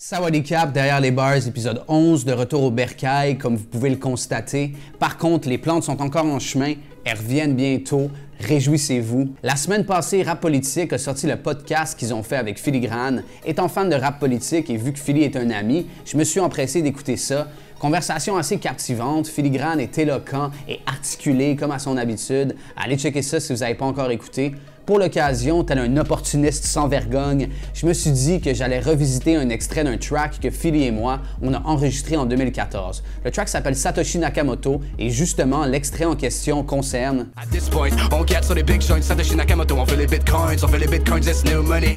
Sawadee Cap, derrière les bars, épisode 11, de retour au bercail, comme vous pouvez le constater. Par contre, les plantes sont encore en chemin, elles reviennent bientôt, réjouissez-vous. La semaine passée, Rap Politique a sorti le podcast qu'ils ont fait avec Filigrane. Étant fan de rap politique et vu que Philly est un ami, je me suis empressé d'écouter ça. Conversation assez captivante, Filigrane est éloquent et articulé comme à son habitude. Allez checker ça si vous n'avez pas encore écouté. Pour l'occasion, tel un opportuniste sans vergogne, je me suis dit que j'allais revisiter un extrait d'un track que Philly et moi, on a enregistré en 2014. Le track s'appelle Satoshi Nakamoto et justement, l'extrait en question concerne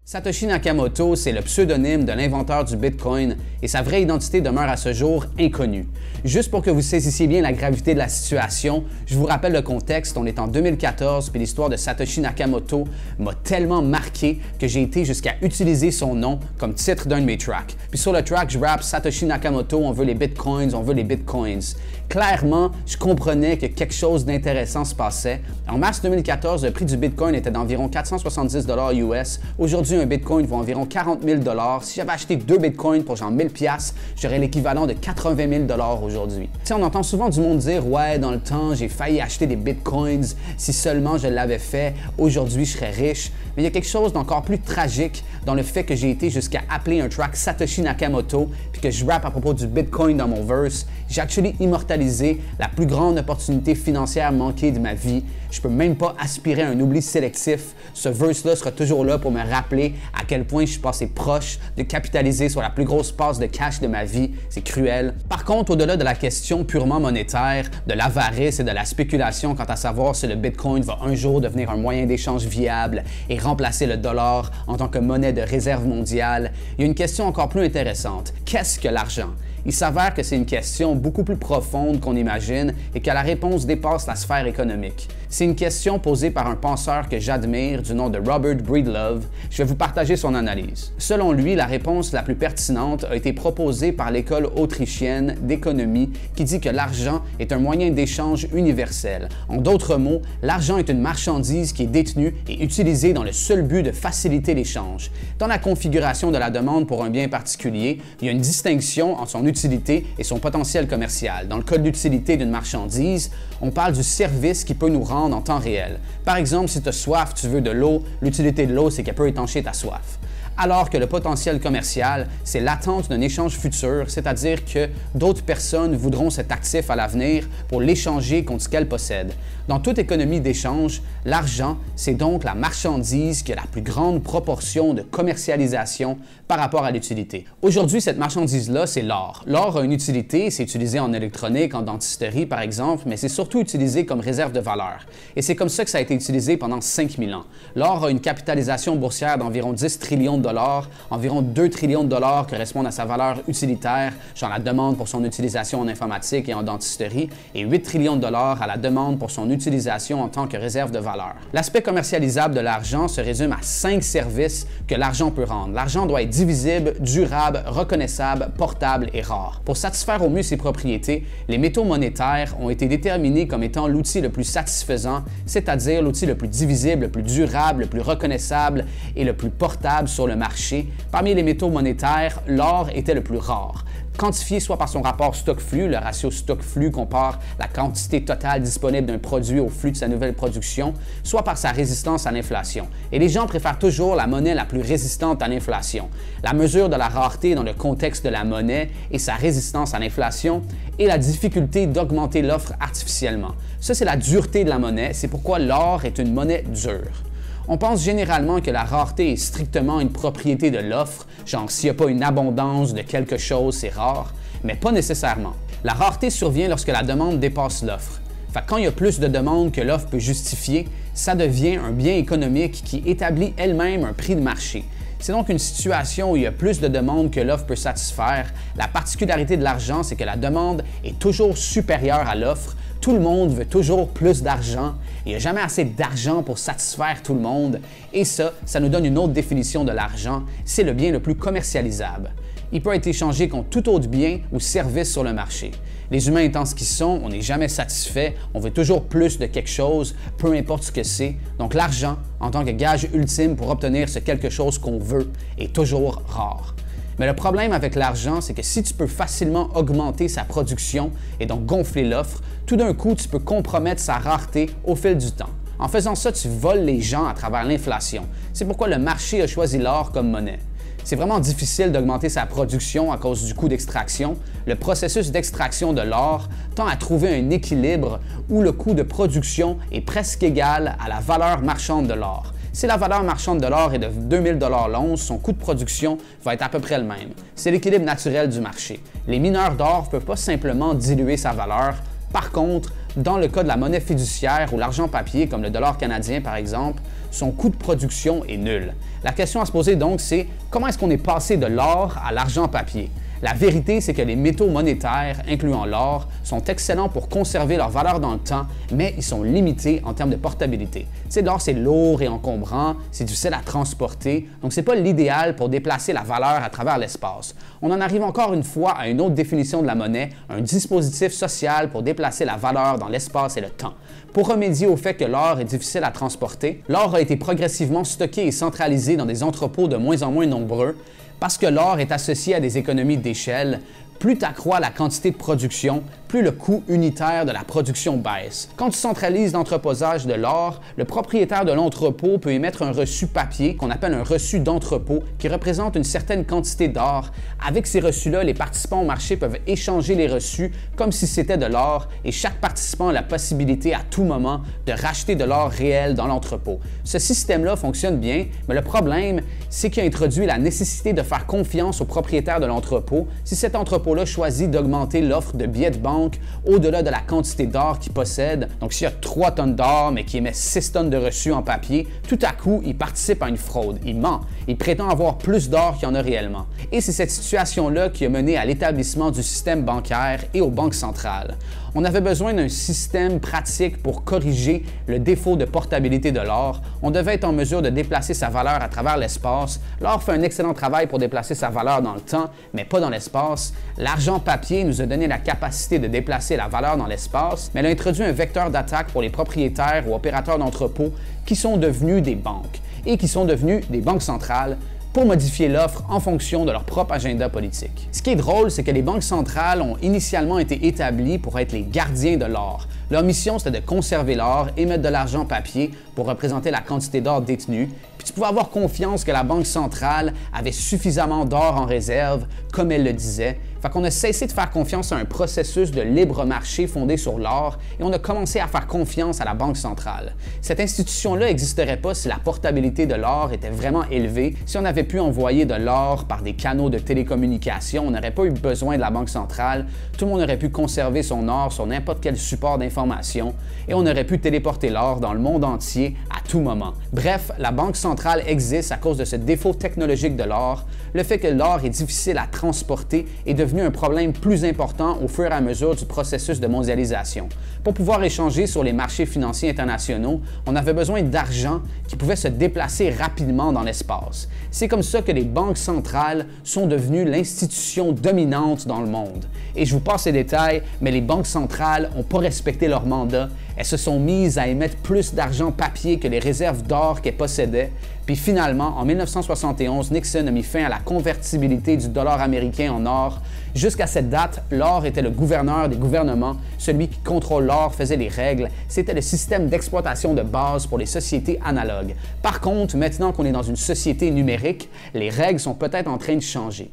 Satoshi Nakamoto, c'est le pseudonyme de l'inventeur du Bitcoin et sa vraie identité demeure à ce jour inconnue. Juste pour que vous saisissiez bien la gravité de la situation, je vous rappelle le contexte, on est en 2014 puis l'histoire de Satoshi Nakamoto m'a tellement marqué que j'ai été jusqu'à utiliser son nom comme titre d'un de mes tracks. Puis sur le track, je rappe Satoshi Nakamoto, on veut les bitcoins, on veut les bitcoins. Clairement, je comprenais que quelque chose d'intéressant se passait. En mars 2014, le prix du bitcoin était d'environ 470 $ US. Aujourd'hui, un bitcoin vaut environ 40 000 $. Si j'avais acheté 2 bitcoins pour genre 1000 $, j'aurais l'équivalent de 80 000 $ aujourd'hui. Tu sais, on entend souvent du monde dire « Ouais, dans le temps, j'ai failli acheter des bitcoins. Si seulement je l'avais fait, aujourd'hui, je serais riche. » Mais il y a quelque chose d'encore plus tragique dans le fait que j'ai été jusqu'à appeler un track Satoshi Nakamoto puis que je rappe à propos du bitcoin dans mon verse. J'ai actually immortalisé la plus grande opportunité financière manquée de ma vie. Je peux même pas aspirer à un oubli sélectif. Ce verse-là sera toujours là pour me rappeler à quel point je suis passé proche de capitaliser sur la plus grosse passe de cash de ma vie. C'est cruel. Par contre, au-delà de la question purement monétaire, de l'avarice et de la spéculation quant à savoir si le bitcoin va un jour devenir un moyen d'échange viable et remplacer le dollar en tant que monnaie de réserve mondiale, il y a une question encore plus intéressante. Qu'est-ce que l'argent? Il s'avère que c'est une question beaucoup plus profonde qu'on imagine et que la réponse dépasse la sphère économique. C'est une question posée par un penseur que j'admire du nom de Robert Breedlove. Je vais vous partager son analyse. Selon lui, la réponse la plus pertinente a été proposée par l'école autrichienne d'économie qui dit que l'argent est un moyen d'échange universel. En d'autres mots, l'argent est une marchandise qui est détenue et utilisée dans le seul but de faciliter l'échange. Dans la configuration de la demande pour un bien particulier, il y a une distinction entre son utilité et son potentiel commercial. Dans le cas de l'utilité d'une marchandise, on parle du service qui peut nous rendre en temps réel. Par exemple, si tu as soif, tu veux de l'eau, l'utilité de l'eau, c'est qu'elle peut étancher ta soif. Alors que le potentiel commercial, c'est l'attente d'un échange futur, c'est-à-dire que d'autres personnes voudront cet actif à l'avenir pour l'échanger contre ce qu'elles possèdent. Dans toute économie d'échange, l'argent, c'est donc la marchandise qui a la plus grande proportion de commercialisation par rapport à l'utilité. Aujourd'hui, cette marchandise-là, c'est l'or. L'or a une utilité, c'est utilisé en électronique, en dentisterie par exemple, mais c'est surtout utilisé comme réserve de valeur. Et c'est comme ça que ça a été utilisé pendant 5000 ans. L'or a une capitalisation boursière d'environ 10 trillions de dollars, environ 2 trillions de dollars correspondent à sa valeur utilitaire, genre la demande pour son utilisation en informatique et en dentisterie, et 8 trillions de dollars à la demande pour son utilisation en tant que réserve de valeur. L'aspect commercialisable de l'argent se résume à 5 services que l'argent peut rendre. L'argent doit être divisible, durable, reconnaissable, portable et rare. Pour satisfaire au mieux ces propriétés, les métaux monétaires ont été déterminés comme étant l'outil le plus satisfaisant, c'est-à-dire l'outil le plus divisible, le plus durable, le plus reconnaissable et le plus portable sur le marché. Parmi les métaux monétaires, l'or était le plus rare. Quantifié soit par son rapport stock-flux, le ratio stock-flux compare la quantité totale disponible d'un produit au flux de sa nouvelle production, soit par sa résistance à l'inflation. Et les gens préfèrent toujours la monnaie la plus résistante à l'inflation. La mesure de la rareté dans le contexte de la monnaie et sa résistance à l'inflation et la difficulté d'augmenter l'offre artificiellement. Ça, c'est la dureté de la monnaie, c'est pourquoi l'or est une monnaie dure. On pense généralement que la rareté est strictement une propriété de l'offre, genre s'il n'y a pas une abondance de quelque chose, c'est rare, mais pas nécessairement. La rareté survient lorsque la demande dépasse l'offre. Fait que quand il y a plus de demandes que l'offre peut justifier, ça devient un bien économique qui établit elle-même un prix de marché. C'est donc une situation où il y a plus de demandes que l'offre peut satisfaire. La particularité de l'argent, c'est que la demande est toujours supérieure à l'offre. Tout le monde veut toujours plus d'argent. Il n'y a jamais assez d'argent pour satisfaire tout le monde. Et ça nous donne une autre définition de l'argent. C'est le bien le plus commercialisable. Il peut être échangé contre tout autre bien ou service sur le marché. Les humains étant ce qu'ils sont, on n'est jamais satisfait, on veut toujours plus de quelque chose, peu importe ce que c'est. Donc l'argent, en tant que gage ultime pour obtenir ce quelque chose qu'on veut, est toujours rare. Mais le problème avec l'argent, c'est que si tu peux facilement augmenter sa production et donc gonfler l'offre, tout d'un coup, tu peux compromettre sa rareté au fil du temps. En faisant ça, tu voles les gens à travers l'inflation. C'est pourquoi le marché a choisi l'or comme monnaie. C'est vraiment difficile d'augmenter sa production à cause du coût d'extraction. Le processus d'extraction de l'or tend à trouver un équilibre où le coût de production est presque égal à la valeur marchande de l'or. Si la valeur marchande de l'or est de 2000 $ l'once, son coût de production va être à peu près le même. C'est l'équilibre naturel du marché. Les mineurs d'or ne peuvent pas simplement diluer sa valeur. Par contre, dans le cas de la monnaie fiduciaire ou l'argent papier, comme le dollar canadien par exemple, son coût de production est nul. La question à se poser donc, c'est comment est-ce qu'on est passé de l'or à l'argent papier? La vérité, c'est que les métaux monétaires, incluant l'or, sont excellents pour conserver leur valeur dans le temps, mais ils sont limités en termes de portabilité. Tu sais, l'or, c'est lourd et encombrant, c'est difficile à transporter, donc c'est pas l'idéal pour déplacer la valeur à travers l'espace. On en arrive encore une fois à une autre définition de la monnaie, un dispositif social pour déplacer la valeur dans l'espace et le temps. Pour remédier au fait que l'or est difficile à transporter, l'or a été progressivement stocké et centralisé dans des entrepôts de moins en moins nombreux. Parce que l'or est associé à des économies d'échelle, plus tu accrois la quantité de production, plus le coût unitaire de la production baisse. Quand tu centralises l'entreposage de l'or, le propriétaire de l'entrepôt peut émettre un reçu papier qu'on appelle un reçu d'entrepôt qui représente une certaine quantité d'or. Avec ces reçus-là, les participants au marché peuvent échanger les reçus comme si c'était de l'or et chaque participant a la possibilité à tout moment de racheter de l'or réel dans l'entrepôt. Ce système-là fonctionne bien, mais le problème, c'est qu'il a introduit la nécessité de faire confiance au propriétaire de l'entrepôt si cet entrepôt-là choisit d'augmenter l'offre de billets de banque au-delà de la quantité d'or qu'il possède. Donc, s'il y a 3 tonnes d'or, mais qu'il émet 6 tonnes de reçus en papier, tout à coup, il participe à une fraude. Il ment. Il prétend avoir plus d'or qu'il y en a réellement. Et c'est cette situation-là qui a mené à l'établissement du système bancaire et aux banques centrales. On avait besoin d'un système pratique pour corriger le défaut de portabilité de l'or. On devait être en mesure de déplacer sa valeur à travers l'espace. L'or fait un excellent travail pour déplacer sa valeur dans le temps, mais pas dans l'espace. L'argent papier nous a donné la capacité de déplacer la valeur dans l'espace, mais elle a introduit un vecteur d'attaque pour les propriétaires ou opérateurs d'entrepôts qui sont devenus des banques et qui sont devenus des banques centrales pour modifier l'offre en fonction de leur propre agenda politique. Ce qui est drôle, c'est que les banques centrales ont initialement été établies pour être les gardiens de l'or. Leur mission, c'était de conserver l'or, émettre de l'argent papier pour représenter la quantité d'or détenue, puis tu pouvais avoir confiance que la banque centrale avait suffisamment d'or en réserve, comme elle le disait. Fait qu'on a cessé de faire confiance à un processus de libre marché fondé sur l'or et on a commencé à faire confiance à la Banque centrale. Cette institution-là n'existerait pas si la portabilité de l'or était vraiment élevée. Si on avait pu envoyer de l'or par des canaux de télécommunication, on n'aurait pas eu besoin de la Banque centrale. Tout le monde aurait pu conserver son or sur n'importe quel support d'information et on aurait pu téléporter l'or dans le monde entier à tout moment. Bref, la Banque centrale existe à cause de ce défaut technologique de l'or, le fait que l'or est difficile à transporter et devenu un problème plus important au fur et à mesure du processus de mondialisation. Pour pouvoir échanger sur les marchés financiers internationaux, on avait besoin d'argent qui pouvait se déplacer rapidement dans l'espace. C'est comme ça que les banques centrales sont devenues l'institution dominante dans le monde. Et je vous passe ces détails, mais les banques centrales n'ont pas respecté leur mandat. Elles se sont mises à émettre plus d'argent papier que les réserves d'or qu'elles possédaient. Puis finalement, en 1971, Nixon a mis fin à la convertibilité du dollar américain en or. Jusqu'à cette date, l'or était le gouverneur des gouvernements. Celui qui contrôle l'or faisait les règles. C'était le système d'exploitation de base pour les sociétés analogues. Par contre, maintenant qu'on est dans une société numérique, les règles sont peut-être en train de changer.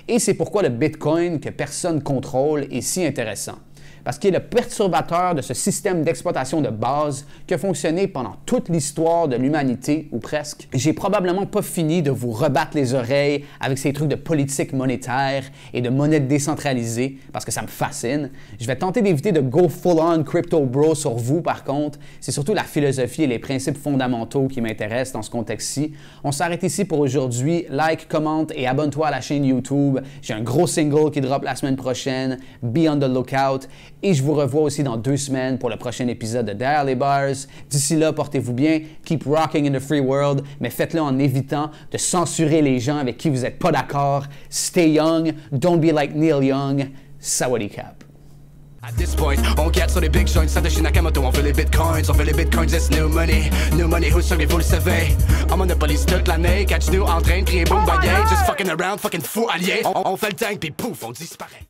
Et c'est pourquoi le Bitcoin, que personne contrôle, est si intéressant. Parce qu'il est le perturbateur de ce système d'exploitation de base qui a fonctionné pendant toute l'histoire de l'humanité, ou presque. J'ai probablement pas fini de vous rebattre les oreilles avec ces trucs de politique monétaire et de monnaie décentralisée, parce que ça me fascine. Je vais tenter d'éviter de go full-on crypto bro sur vous, par contre. C'est surtout la philosophie et les principes fondamentaux qui m'intéressent dans ce contexte-ci. On s'arrête ici pour aujourd'hui. Like, commente et abonne-toi à la chaîne YouTube. J'ai un gros single qui drop la semaine prochaine. Be on the lookout. Et je vous revois aussi dans 2 semaines pour le prochain épisode de Derrière les Bars. D'ici là, portez-vous bien, keep rocking in the free world, mais faites-le en évitant de censurer les gens avec qui vous n'êtes pas d'accord. Stay young, don't be like Neil Young. Sawadee Cap. At this point, on quête sur les big joints, Satoshi Nakamoto, on fait les bitcoins, it's new money, who's sorry, vous le savez. On monopolise toute l'année, catch-nous en train de crier boom, bang, just fucking around, fucking fou allié. On fait le tank, pis pouf, on disparaît.